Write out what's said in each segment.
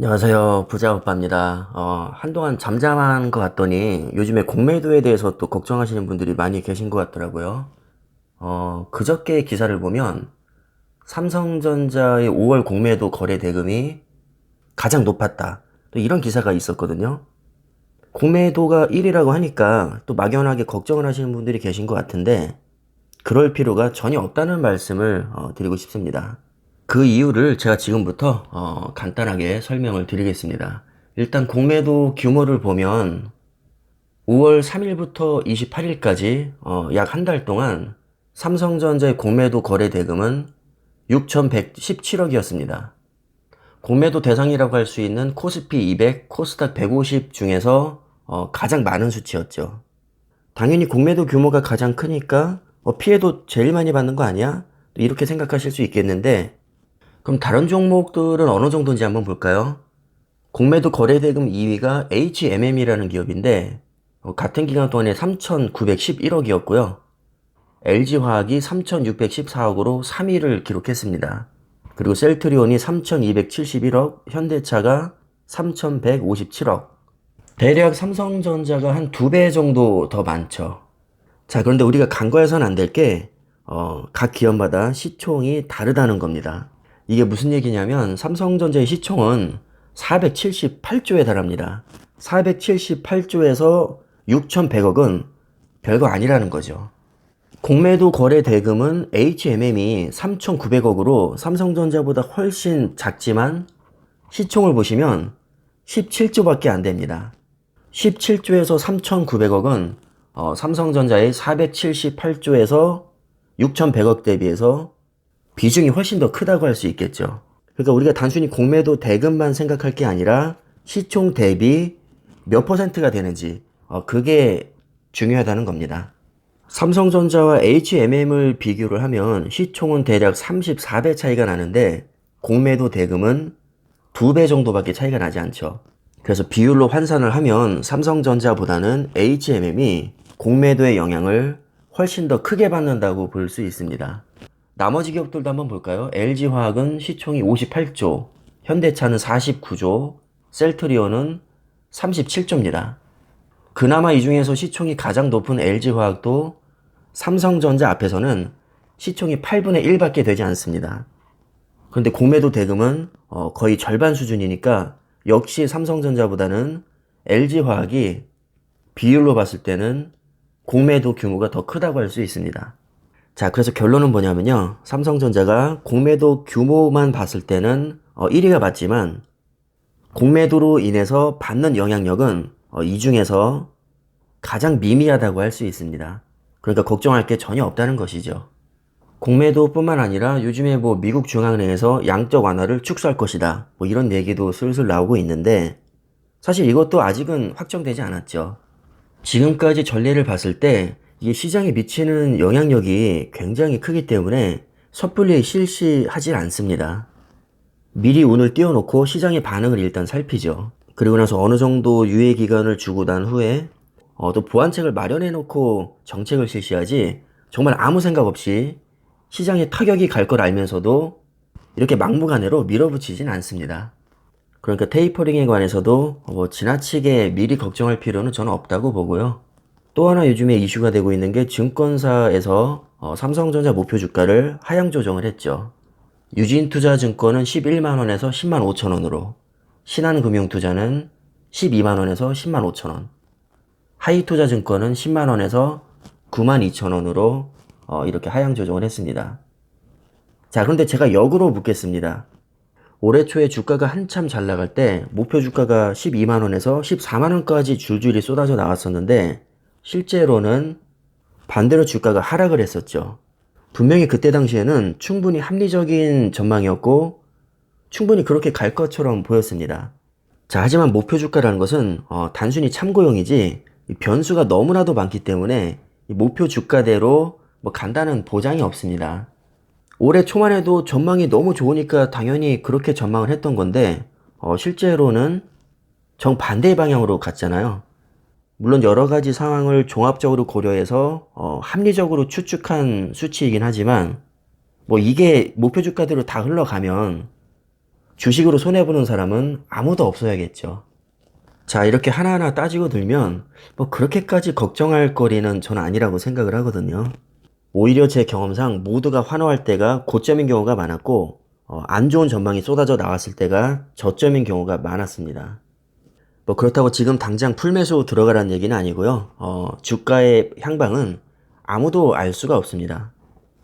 안녕하세요. 부자오빠입니다. 한동안 잠잠한 것 같더니 요즘에 공매도에 대해서 또 걱정하시는 분들이 많이 계신 것 같더라고요. 그저께 기사를 보면 삼성전자의 5월 공매도 거래 대금이 가장 높았다. 또 이런 기사가 있었거든요. 공매도가 1위라고 하니까 또 막연하게 걱정을 하시는 분들이 계신 것 같은데 그럴 필요가 전혀 없다는 말씀을 드리고 싶습니다. 그 이유를 제가 지금부터 간단하게 설명을 드리겠습니다. 일단 공매도 규모를 보면 5월 3일부터 28일까지 약 한 달 동안 삼성전자의 공매도 거래 대금은 6,117억이었습니다. 공매도 대상이라고 할 수 있는 코스피 200, 코스닥 150 중에서 가장 많은 수치였죠. 당연히 공매도 규모가 가장 크니까 피해도 제일 많이 받는 거 아니야? 이렇게 생각하실 수 있겠는데 그럼 다른 종목들은 어느 정도인지 한번 볼까요? 공매도 거래대금 2위가 HMM이라는 기업인데 같은 기간 동안에 3,911억이었고요. LG화학이 3,614억으로 3위를 기록했습니다. 그리고 셀트리온이 3,271억, 현대차가 3,157억. 대략 삼성전자가 한 2배 정도 더 많죠. 자, 그런데 우리가 간과해서는 안 될 게, 각 기업마다 시총이 다르다는 겁니다. 이게 무슨 얘기냐면, 삼성전자의 시총은 478조에 달합니다. 478조에서 6,100억은 별거 아니라는 거죠. 공매도 거래 대금은 HMM이 3,900억으로 삼성전자보다 훨씬 작지만, 시총을 보시면 17조밖에 안 됩니다. 17조에서 3,900억은 삼성전자의 478조에서 6,100억 대비해서 비중이 훨씬 더 크다고 할 수 있겠죠. 그러니까 우리가 단순히 공매도 대금만 생각할 게 아니라 시총 대비 몇 퍼센트가 되는지 그게 중요하다는 겁니다. 삼성전자와 HMM을 비교를 하면 시총은 대략 34배 차이가 나는데 공매도 대금은 2배 정도밖에 차이가 나지 않죠. 그래서 비율로 환산을 하면 삼성전자보다는 HMM이 공매도의 영향을 훨씬 더 크게 받는다고 볼 수 있습니다. 나머지 기업들도 한번 볼까요? LG화학은 시총이 58조, 현대차는 49조, 셀트리온은 37조입니다. 그나마 이 중에서 시총이 가장 높은 LG화학도 삼성전자 앞에서는 시총이 8분의 1밖에 되지 않습니다. 그런데 공매도 대금은 거의 절반 수준이니까 역시 삼성전자보다는 LG화학이 비율로 봤을 때는 공매도 규모가 더 크다고 할 수 있습니다. 자, 그래서 결론은 뭐냐면요. 삼성전자가 공매도 규모만 봤을 때는 1위가 맞지만 공매도로 인해서 받는 영향력은 이 중에서 가장 미미하다고 할 수 있습니다. 그러니까 걱정할 게 전혀 없다는 것이죠. 공매도뿐만 아니라 요즘에 미국 중앙은행에서 양적 완화를 축소할 것이다. 이런 얘기도 슬슬 나오고 있는데 사실 이것도 아직은 확정되지 않았죠. 지금까지 전례를 봤을 때 이게 시장에 미치는 영향력이 굉장히 크기 때문에 섣불리 실시하지 않습니다. 미리 운을 띄워놓고 시장의 반응을 일단 살피죠. 그리고 나서 어느 정도 유예 기간을 주고 난 후에 또 보완책을 마련해 놓고 정책을 실시하지 정말 아무 생각 없이 시장에 타격이 갈 걸 알면서도 이렇게 막무가내로 밀어붙이진 않습니다. 그러니까 테이퍼링에 관해서도 지나치게 미리 걱정할 필요는 저는 없다고 보고요. 또 하나 요즘에 이슈가 되고 있는 게 증권사에서 삼성전자 목표 주가를 하향 조정을 했죠. 유진투자증권은 11만원에서 10만 5천원으로, 신한금융투자는 12만원에서 10만 5천원, 하이투자증권은 10만원에서 9만 2천원으로 이렇게 하향 조정을 했습니다. 자, 그런데 제가 역으로 묻겠습니다. 올해 초에 주가가 한참 잘 나갈 때 목표 주가가 12만원에서 14만원까지 줄줄이 쏟아져 나왔었는데 실제로는 반대로 주가가 하락을 했었죠. 분명히 그때 당시에는 충분히 합리적인 전망이었고 충분히 그렇게 갈 것처럼 보였습니다. 자, 하지만 목표 주가라는 것은 단순히 참고용이지 변수가 너무나도 많기 때문에 목표 주가대로 간다는 보장이 없습니다. 올해 초만 해도 전망이 너무 좋으니까 당연히 그렇게 전망을 했던 건데 실제로는 정반대의 방향으로 갔잖아요. 물론 여러 가지 상황을 종합적으로 고려해서 합리적으로 추측한 수치이긴 하지만 이게 목표 주가대로 다 흘러가면 주식으로 손해보는 사람은 아무도 없어야겠죠. 자, 이렇게 하나하나 따지고 들면 뭐 그렇게까지 걱정할 거리는 저는 아니라고 생각을 하거든요. 오히려 제 경험상 모두가 환호할 때가 고점인 경우가 많았고 안 좋은 전망이 쏟아져 나왔을 때가 저점인 경우가 많았습니다. 뭐 그렇다고 지금 당장 풀매수 들어가라는 얘기는 아니고요. 주가의 향방은 아무도 알 수가 없습니다.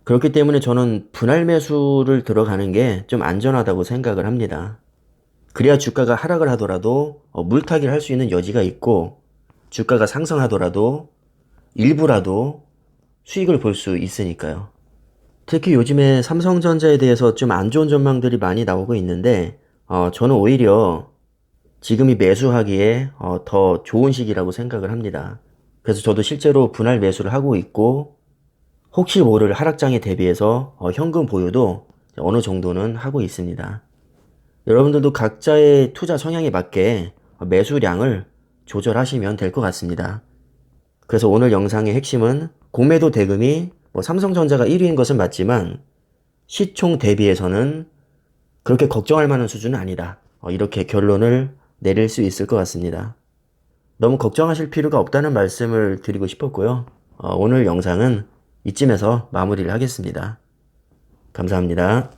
그렇기 때문에 저는 분할 매수를 들어가는 게 좀 안전하다고 생각을 합니다. 그래야 주가가 하락을 하더라도 물타기를 할 수 있는 여지가 있고 주가가 상승하더라도 일부라도 수익을 볼 수 있으니까요. 특히 요즘에 삼성전자에 대해서 좀 안 좋은 전망들이 많이 나오고 있는데 저는 오히려 지금이 매수하기에 더 좋은 시기라고 생각을 합니다. 그래서 저도 실제로 분할 매수를 하고 있고 혹시 모를 하락장에 대비해서 현금 보유도 어느 정도는 하고 있습니다. 여러분들도 각자의 투자 성향에 맞게 매수량을 조절하시면 될 것 같습니다. 그래서 오늘 영상의 핵심은 공매도 대금이 뭐 삼성전자가 1위인 것은 맞지만 시총 대비해서는 그렇게 걱정할 만한 수준은 아니다. 이렇게 결론을 내릴 수 있을 것 같습니다. 너무 걱정하실 필요가 없다는 말씀을 드리고 싶었고요. 오늘 영상은 이쯤에서 마무리를 하겠습니다. 감사합니다.